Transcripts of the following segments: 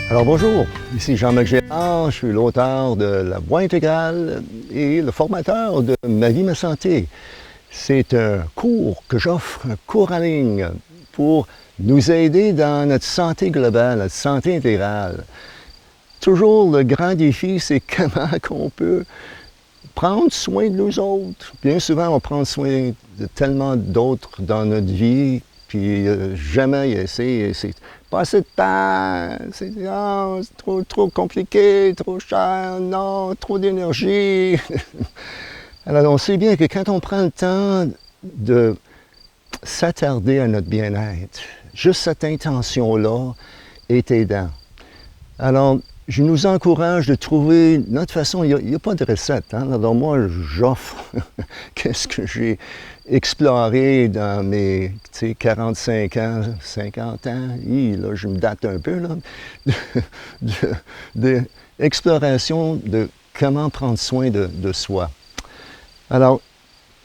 Alors bonjour, ici Jean-Marc Gérard, je suis l'auteur de La Voix intégrale et le formateur de Ma vie, ma santé. C'est un cours que j'offre, un cours en ligne pour nous aider dans notre santé globale, notre santé intégrale. Toujours le grand défi, c'est comment qu'on peut prendre soin de nous autres. Bien souvent, on prend soin de tellement d'autres dans notre vie, puis jamais essayer. C'est pas assez de temps, c'est trop compliqué, trop cher, non, trop d'énergie. Alors, on sait bien que quand on prend le temps de s'attarder à notre bien-être, juste cette intention-là est aidant. Alors, je nous encourage de trouver notre façon. Il n'y a pas de recette. Hein? Alors moi, j'offre qu'est-ce que j'ai exploré dans mes 45 ans, 50 ans. Là, je me date un peu, là, d'exploration de comment prendre soin de soi. Alors,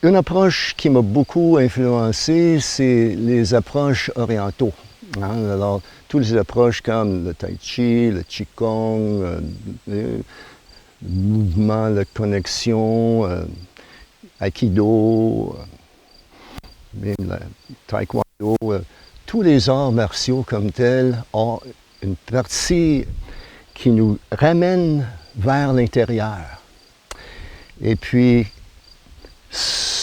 une approche qui m'a beaucoup influencé, c'est les approches orientaux. Hein? Alors, toutes les approches comme le tai chi, le qigong, le mouvement, la connexion, aikido, même le taekwondo, tous les arts martiaux comme tels ont une partie qui nous ramène vers l'intérieur. Et puis,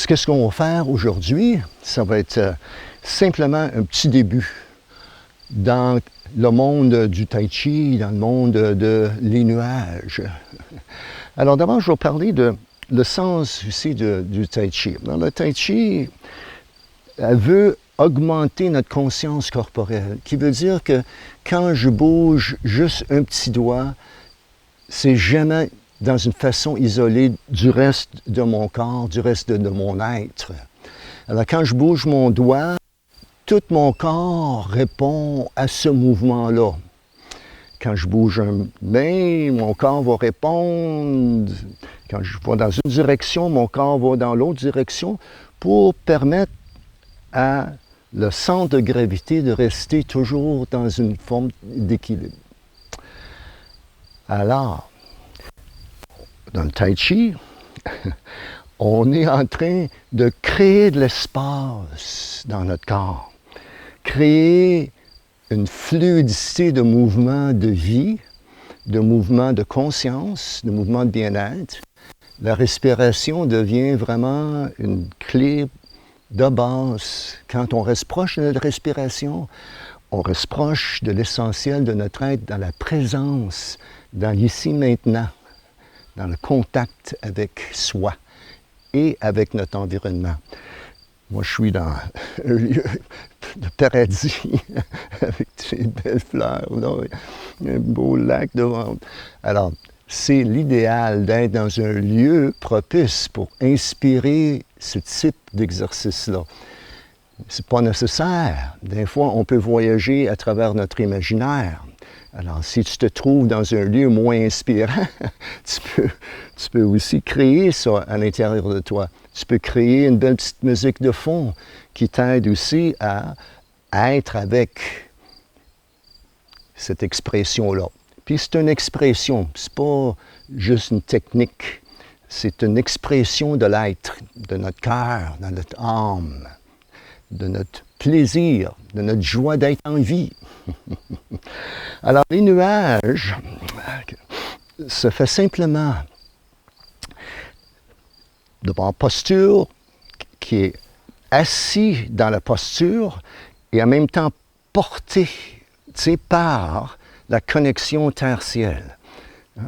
qu'est-ce qu'on va faire aujourd'hui? Ça va être simplement un petit début dans le monde du tai chi, dans le monde des nuages. Alors d'abord, je vais parler de le sens aussi du tai chi. Alors, le tai chi, elle veut augmenter notre conscience corporelle, qui veut dire que quand je bouge juste un petit doigt, c'est jamais dans une façon isolée du reste de mon corps, du reste de mon être. Alors quand je bouge mon doigt, tout mon corps répond à ce mouvement-là. Quand je bouge un main, mon corps va répondre. Quand je vais dans une direction, mon corps va dans l'autre direction pour permettre à le centre de gravité de rester toujours dans une forme d'équilibre. Alors, dans le tai chi, on est en train de créer de l'espace dans notre corps, créer une fluidité de mouvement de vie, de mouvement de conscience, de mouvement de bien-être. La respiration devient vraiment une clé de base. Quand on reste proche de notre respiration, on reste proche de l'essentiel de notre être, dans la présence, dans l'ici maintenant, dans le contact avec soi et avec notre environnement. Moi, je suis dans un lieu de paradis avec ces belles fleurs, là, un beau lac devant. Alors, c'est l'idéal d'être dans un lieu propice pour inspirer ce type d'exercice-là. C'est pas nécessaire. Des fois, on peut voyager à travers notre imaginaire. Alors, si tu te trouves dans un lieu moins inspirant, tu peux aussi créer ça à l'intérieur de toi. Tu peux créer une belle petite musique de fond qui t'aide aussi à être avec cette expression-là. Puis c'est une expression, c'est pas juste une technique, c'est une expression de l'être, de notre cœur, de notre âme, de notre plaisir, de notre joie d'être en vie. Alors, les nuages se fait simplement devant une posture qui est assis dans la posture et en même temps porté par la connexion terre-ciel.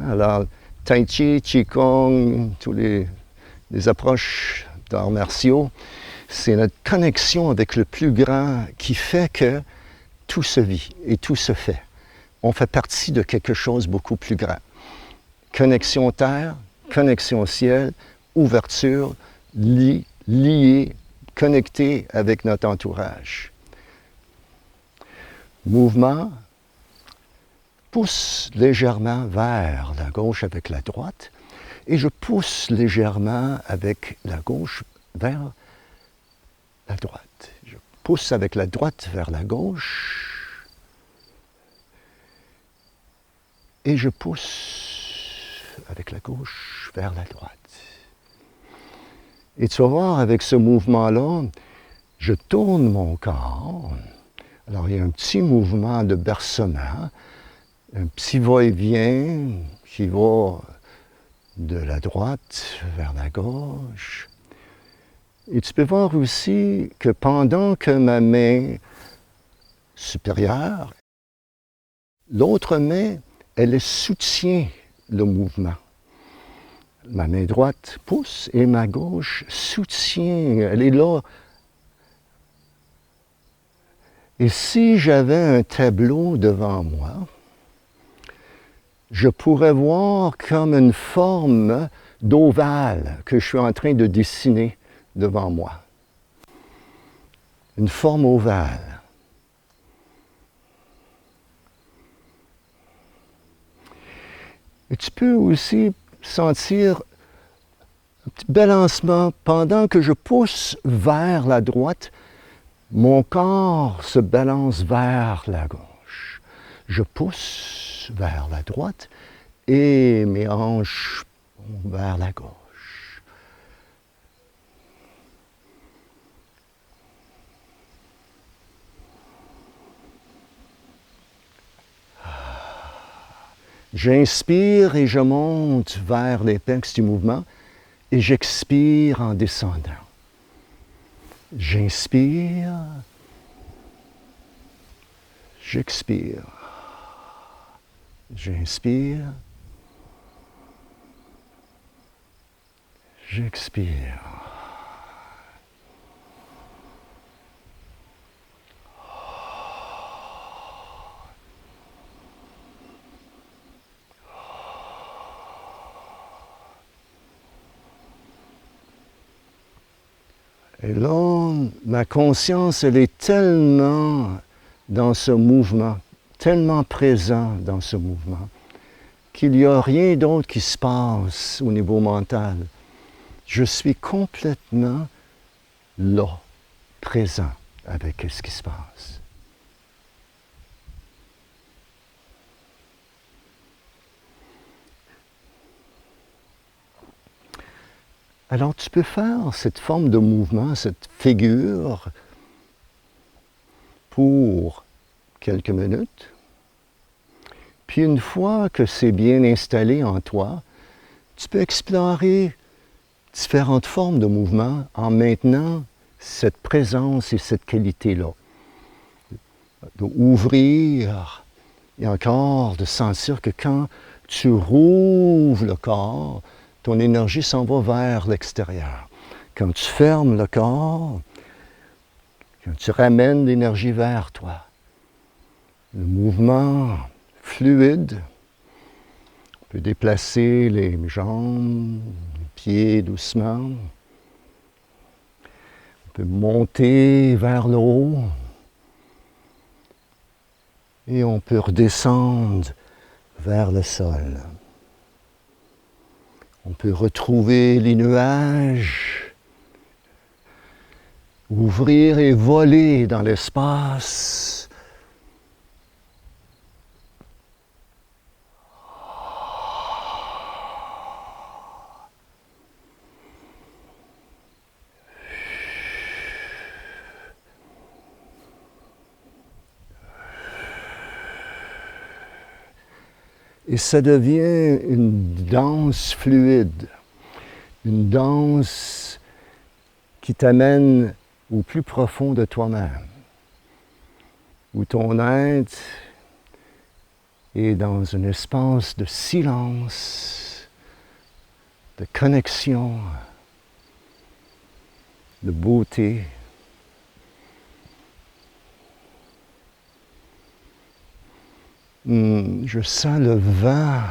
Alors, Tai Chi, Qigong, toutes les approches d'arts martiaux, c'est notre connexion avec le plus grand qui fait que tout se vit et tout se fait. On fait partie de quelque chose de beaucoup plus grand. Connexion terre, connexion ciel, ouverture, lié, connecté avec notre entourage. Mouvement, pousse légèrement vers la gauche avec la droite et je pousse légèrement avec la gauche vers la droite. Je pousse avec la droite vers la gauche et je pousse avec la gauche vers la droite. Et tu vas voir, avec ce mouvement-là, je tourne mon corps. Alors, il y a un petit mouvement de bercement, un petit va-et-vient qui va de la droite vers la gauche. Et tu peux voir aussi que pendant que ma main supérieure, l'autre main, elle soutient le mouvement. Ma main droite pousse et ma gauche soutient, elle est là. Et si j'avais un tableau devant moi, je pourrais voir comme une forme d'ovale que je suis en train de dessiner devant moi. Une forme ovale. Et tu peux aussi sentir un petit balancement pendant que je pousse vers la droite, mon corps se balance vers la gauche. Je pousse vers la droite et mes hanches vont vers la gauche. J'inspire et je monte vers l'apex du mouvement et j'expire en descendant. J'inspire, j'expire, j'inspire, j'expire. Et là, ma conscience, elle est tellement dans ce mouvement, tellement présent dans ce mouvement, qu'il n'y a rien d'autre qui se passe au niveau mental. Je suis complètement là, présent avec ce qui se passe. Alors tu peux faire cette forme de mouvement, cette figure, pour quelques minutes. Puis une fois que c'est bien installé en toi, tu peux explorer différentes formes de mouvement en maintenant cette présence et cette qualité-là. D'ouvrir et encore de sentir que quand tu rouvres le corps, ton énergie s'en va vers l'extérieur. Quand tu fermes le corps, quand tu ramènes l'énergie vers toi, le mouvement fluide, on peut déplacer les jambes, les pieds doucement, on peut monter vers le haut et on peut redescendre vers le sol. On peut retrouver les nuages, ouvrir et voler dans l'espace. Et ça devient une danse fluide, une danse qui t'amène au plus profond de toi-même, où ton être est dans un espace de silence, de connexion, de beauté. Je sens le vent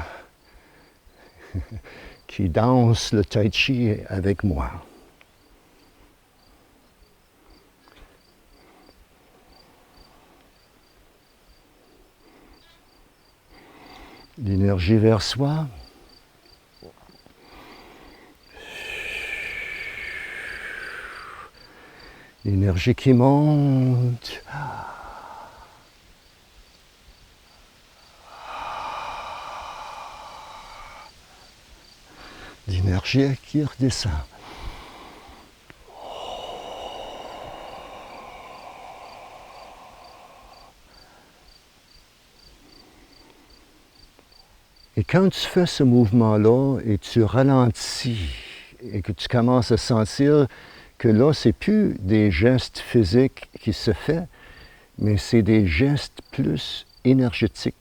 qui danse le tai chi avec moi. L'énergie vers soi. L'énergie qui monte. l'énergie qui redescend. Et quand tu fais ce mouvement-là et tu ralentis et que tu commences à sentir que là, c'est plus des gestes physiques qui se font, mais c'est des gestes plus énergétiques.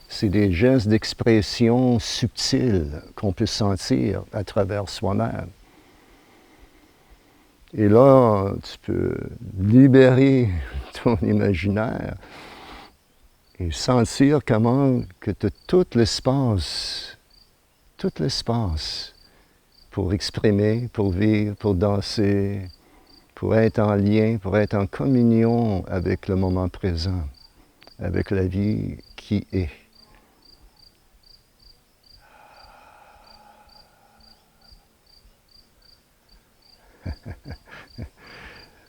C'est des gestes d'expression subtils qu'on peut sentir à travers soi-même. Et là, tu peux libérer ton imaginaire et sentir comment que tu as tout l'espace pour exprimer, pour vivre, pour danser, pour être en lien, pour être en communion avec le moment présent, avec la vie qui est.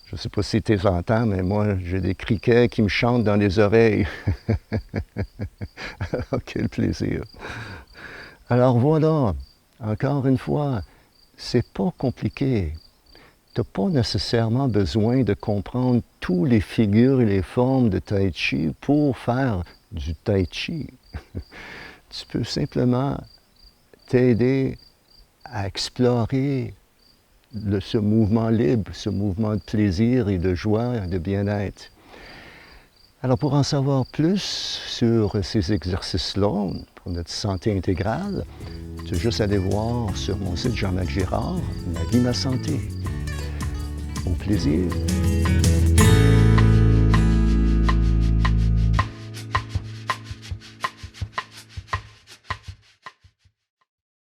Je ne sais pas si tu les entends, mais moi, j'ai des criquets qui me chantent dans les oreilles. Quel plaisir! Alors voilà, encore une fois, c'est pas compliqué. Tu n'as pas nécessairement besoin de comprendre toutes les figures et les formes de Tai Chi pour faire du Tai Chi. Tu peux simplement t'aider à explorer ce mouvement libre, ce mouvement de plaisir et de joie et de bien-être. Alors pour en savoir plus sur ces exercices-là, pour notre santé intégrale, tu as juste à aller voir sur mon site Jean-Marc Girard, Ma vie, ma santé. Au plaisir.